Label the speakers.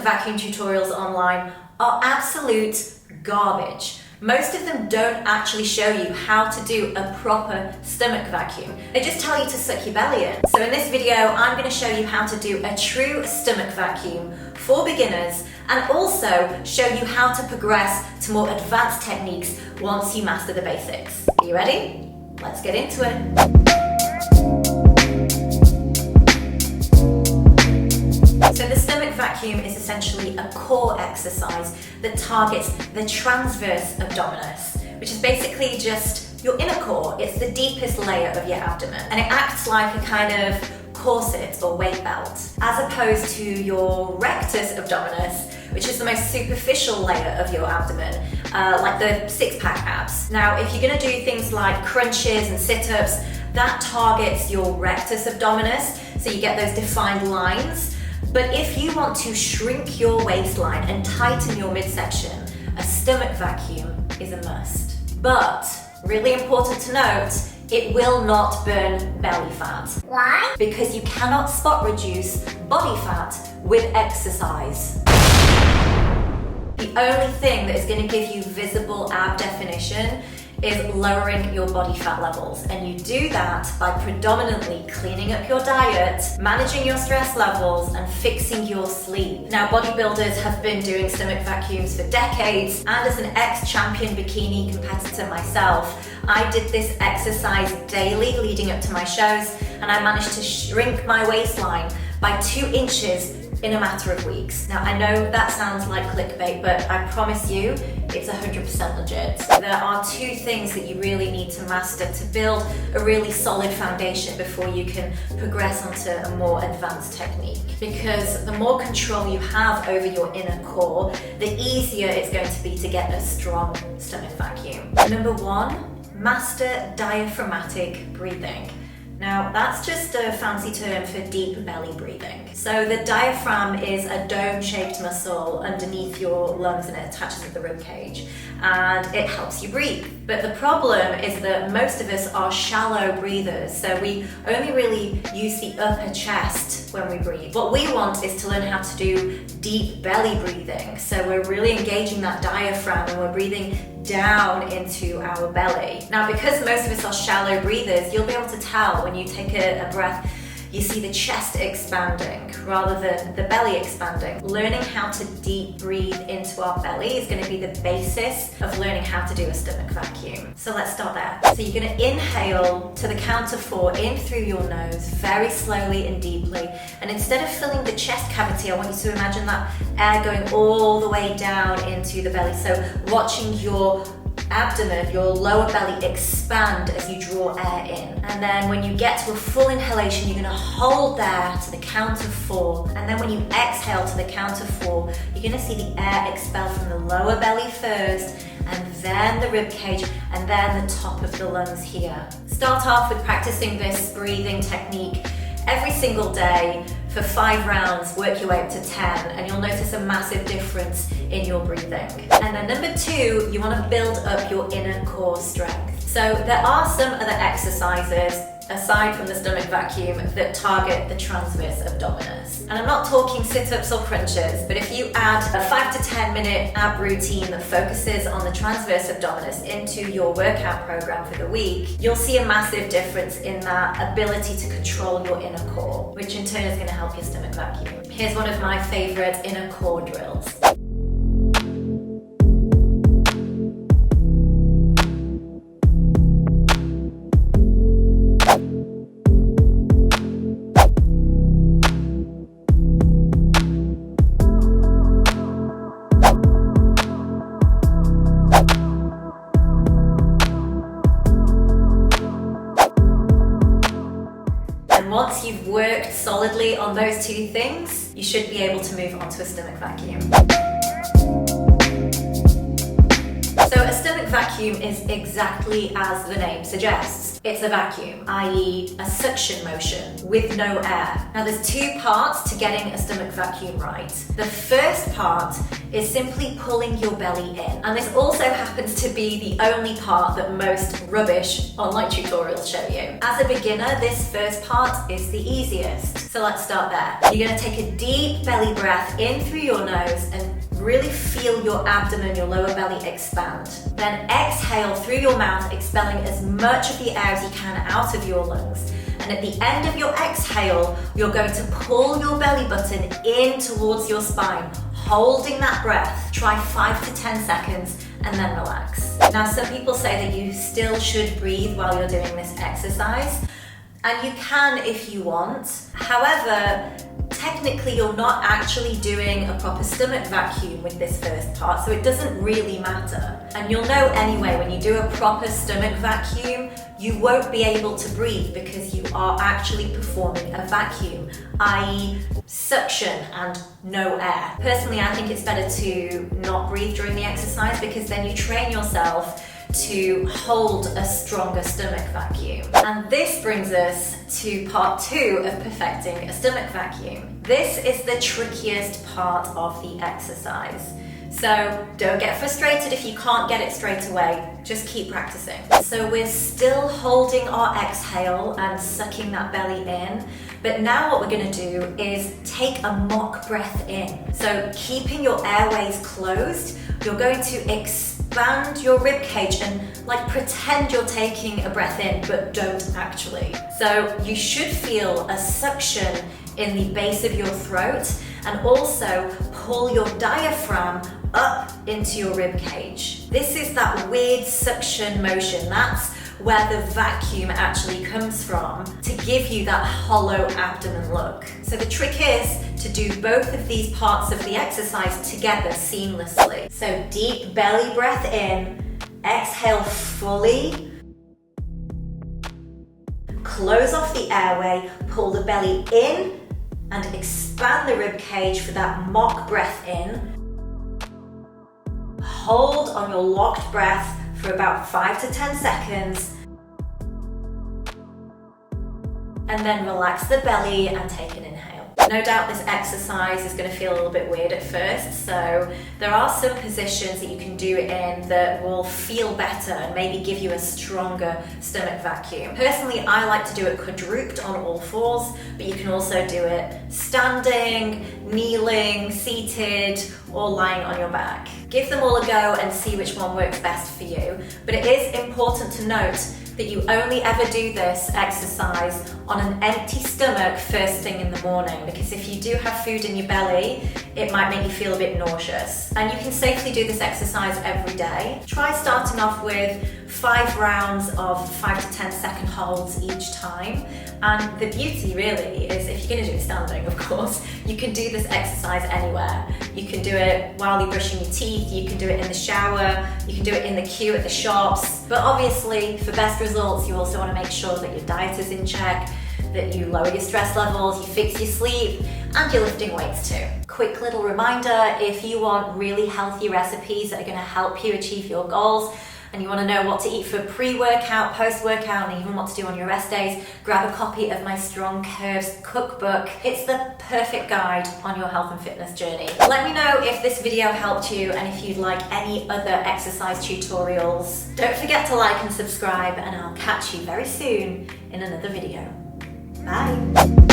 Speaker 1: stomach vacuum tutorials online are absolute garbage. Most of them don't actually show you how to do a proper stomach vacuum. They just tell you to suck your belly in. So in this video, I'm going to show you how to do a true stomach vacuum for beginners and also show you how to progress to more advanced techniques once you master the basics. Are you ready? Let's get into it. So the stomach vacuum is essentially a core exercise that targets the transversus abdominis, which is basically just your inner core. It's the deepest layer of your abdomen, and it acts like a kind of corset or weight belt, as opposed to your rectus abdominis, which is the most superficial layer of your abdomen, like the six-pack abs. Now, if you're going to do things like crunches and sit-ups, that targets your rectus abdominis, so you get those defined lines. But if you want to shrink your waistline and tighten your midsection, a stomach vacuum is a must. But, really important to note, it will not burn belly fat.
Speaker 2: Why?
Speaker 1: Because you cannot spot reduce body fat with exercise. The only thing that is going to give you visible ab definition is lowering your body fat levels, and you do that by predominantly cleaning up your diet, managing your stress levels, and fixing your sleep. Now, bodybuilders have been doing stomach vacuums for decades, and as an ex-champion bikini competitor myself, I did this exercise daily leading up to my shows, and I managed to shrink my waistline by 2 inches in a matter of weeks. Now, I know that sounds like clickbait, but I promise you, it's 100% legit. There are 2 things that you really need to master to build a really solid foundation before you can progress onto a more advanced technique. Because the more control you have over your inner core, the easier it's going to be to get a strong stomach vacuum. Number 1, master diaphragmatic breathing. Now, that's just a fancy term for deep belly breathing. So the diaphragm is a dome-shaped muscle underneath your lungs, and it attaches to the rib cage, and it helps you breathe. But the problem is that most of us are shallow breathers, so we only really use the upper chest when we breathe. What we want is to learn how to do deep belly breathing. So we're really engaging that diaphragm and we're breathing down into our belly. Now, because most of us are shallow breathers, you'll be able to tell when you take a breath, you see the chest expanding rather than the belly expanding. Learning how to deep breathe into our belly is going to be the basis of learning how to do a stomach vacuum. So let's start there. So you're going to inhale to the count of 4 in through your nose, very slowly and deeply. And instead of filling the chest cavity, I want you to imagine that air going all the way down into the belly. So watching your abdomen, your lower belly expand as you draw air in. And then when you get to a full inhalation, you're going to hold there to the count of 4. And then when you exhale to the count of 4, you're going to see the air expel from the lower belly first, and then the rib cage, and then the top of the lungs here. Start off with practicing this breathing technique every single day for 5 rounds, work your way up to 10, and you'll notice a massive difference in your breathing. And then number 2, you want to build up your inner core strength. So there are some other exercises aside from the stomach vacuum that target the transversus abdominis. And I'm not talking sit-ups or crunches, but if you add a 5 to 10 minute ab routine that focuses on the transversus abdominis into your workout program for the week, you'll see a massive difference in that ability to control your inner core, which in turn is going to help your stomach vacuum. Here's one of my favorite inner core drills. Once you've worked solidly on those 2 things, you should be able to move on to a stomach vacuum. So a stomach vacuum is exactly as the name suggests. It's a vacuum, i.e. a suction motion with no air. Now there's two parts to getting a stomach vacuum right. The first part is simply pulling your belly in. And this also happens to be the only part that most rubbish online tutorials show you. As a beginner, this first part is the easiest. So let's start there. You're gonna take a deep belly breath in through your nose and really feel your abdomen, your lower belly expand. Then exhale through your mouth, expelling as much of the air as you can out of your lungs. And at the end of your exhale, you're going to pull your belly button in towards your spine, holding that breath. Try 5 to 10 seconds and then relax. Now, some people say that you still should breathe while you're doing this exercise, and you can if you want. However, technically you're not actually doing a proper stomach vacuum with this first part, so it doesn't really matter. And you'll know anyway, when you do a proper stomach vacuum, you won't be able to breathe because you are actually performing a vacuum, i.e. suction and no air. Personally, I think it's better to not breathe during the exercise because then you train yourself to hold a stronger stomach vacuum. And this brings us to part 2 of perfecting a stomach vacuum. This is the trickiest part of the exercise. So don't get frustrated if you can't get it straight away, just keep practicing. So we're still holding our exhale and sucking that belly in, but now what we're gonna do is take a mock breath in. So keeping your airways closed, you're going to expand your rib cage and pretend you're taking a breath in, but don't actually. So you should feel a suction in the base of your throat and also pull your diaphragm up into your rib cage. This is that weird suction motion. That's where the vacuum actually comes from to give you that hollow abdomen look. So the trick is to do both of these parts of the exercise together seamlessly. So deep belly breath in, exhale fully, close off the airway, pull the belly in and expand the rib cage for that mock breath in. Hold on your locked breath for about 5 to 10 seconds. And then relax the belly and take an inhale. No doubt this exercise is going to feel a little bit weird at first, so there are some positions that you can do it in that will feel better and maybe give you a stronger stomach vacuum. Personally, I like to do it quadruped on all fours, but you can also do it standing, kneeling, seated, or lying on your back. Give them all a go and see which one works best for you, but it is important to note that you only ever do this exercise on an empty stomach first thing in the morning, because if you do have food in your belly, it might make you feel a bit nauseous. And you can safely do this exercise every day. Try starting off with 5 rounds of 5 to 10 second holds each time. And the beauty really is, if you're going to do it standing, of course, you can do this exercise anywhere. You can do it while you're brushing your teeth, you can do it in the shower, you can do it in the queue at the shops. But obviously, for best results, you also want to make sure that your diet is in check, that you lower your stress levels, you fix your sleep, and you're lifting weights too. Quick little reminder, if you want really healthy recipes that are going to help you achieve your goals, and you want to know what to eat for pre-workout, post-workout, and even what to do on your rest days, grab a copy of my Strong Curves cookbook. It's the perfect guide on your health and fitness journey. Let me know if this video helped you and if you'd like any other exercise tutorials. Don't forget to like and subscribe, and I'll catch you very soon in another video. Bye.